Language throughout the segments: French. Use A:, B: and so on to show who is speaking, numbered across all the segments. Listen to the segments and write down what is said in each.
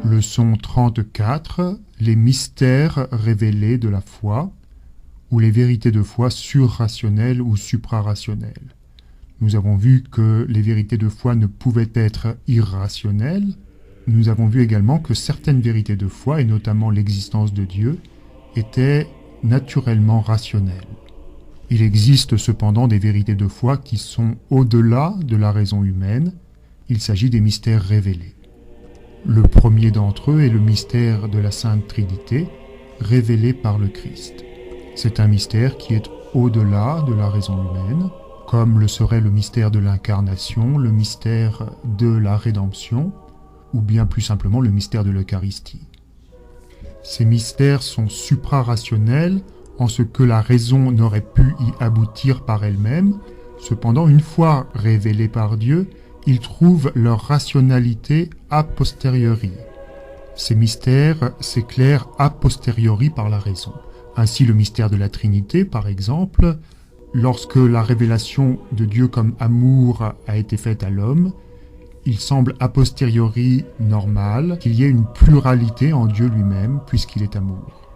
A: Leçon 34, les mystères révélés de la foi, ou les vérités de foi surrationnelles ou suprarationnelles. Nous avons vu que les vérités de foi ne pouvaient être irrationnelles. Nous avons vu également que certaines vérités de foi, et notamment l'existence de Dieu, étaient naturellement rationnelles. Il existe cependant des vérités de foi qui sont au-delà de la raison humaine. Il s'agit des mystères révélés. Le premier d'entre eux est le mystère de la Sainte Trinité, révélé par le Christ. C'est un mystère qui est au-delà de la raison humaine, comme le serait le mystère de l'incarnation, le mystère de la rédemption, ou bien plus simplement le mystère de l'Eucharistie. Ces mystères sont suprarationnels en ce que la raison n'aurait pu y aboutir par elle-même. Cependant, une fois révélés par Dieu, ils trouvent leur rationalité a posteriori. Ces mystères s'éclairent a posteriori par la raison. Ainsi, le mystère de la Trinité, par exemple, lorsque la révélation de Dieu comme amour a été faite à l'homme, il semble a posteriori normal qu'il y ait une pluralité en Dieu lui-même, puisqu'il est amour.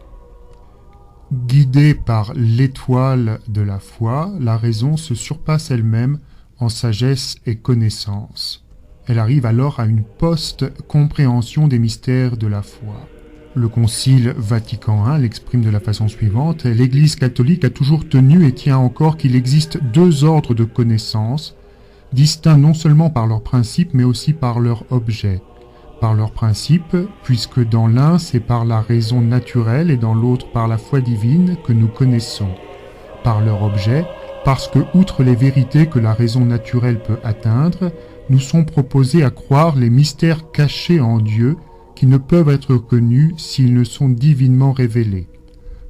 A: Guidée par l'étoile de la foi, la raison se surpasse elle-même en sagesse et connaissance. Elle arrive alors à une post-compréhension des mystères de la foi. Le Concile Vatican I l'exprime de la façon suivante: l'Église catholique a toujours tenu et tient encore qu'il existe deux ordres de connaissances, distincts non seulement par leurs principes, mais aussi par leur objet. Par leurs principes, puisque dans l'un c'est par la raison naturelle et dans l'autre par la foi divine que nous connaissons. Par leur objet, parce que, outre les vérités que la raison naturelle peut atteindre, nous sont proposés à croire les mystères cachés en Dieu qui ne peuvent être connus s'ils ne sont divinement révélés.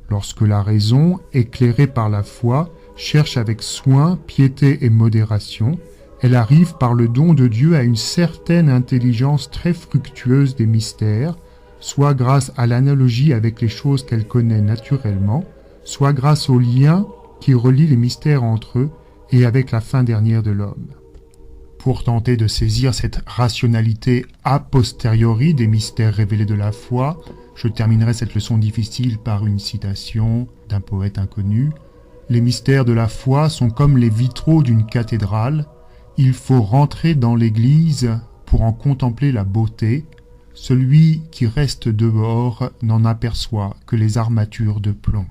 A: Lorsque la raison, éclairée par la foi, cherche avec soin, piété et modération, elle arrive par le don de Dieu à une certaine intelligence très fructueuse des mystères, soit grâce à l'analogie avec les choses qu'elle connaît naturellement, soit grâce au lien qui relie les mystères entre eux et avec la fin dernière de l'homme. Pour tenter de saisir cette rationalité a posteriori des mystères révélés de la foi, je terminerai cette leçon difficile par une citation d'un poète inconnu. Les mystères de la foi sont comme les vitraux d'une cathédrale. Il faut rentrer dans l'église pour en contempler la beauté. Celui qui reste dehors n'en aperçoit que les armatures de plomb.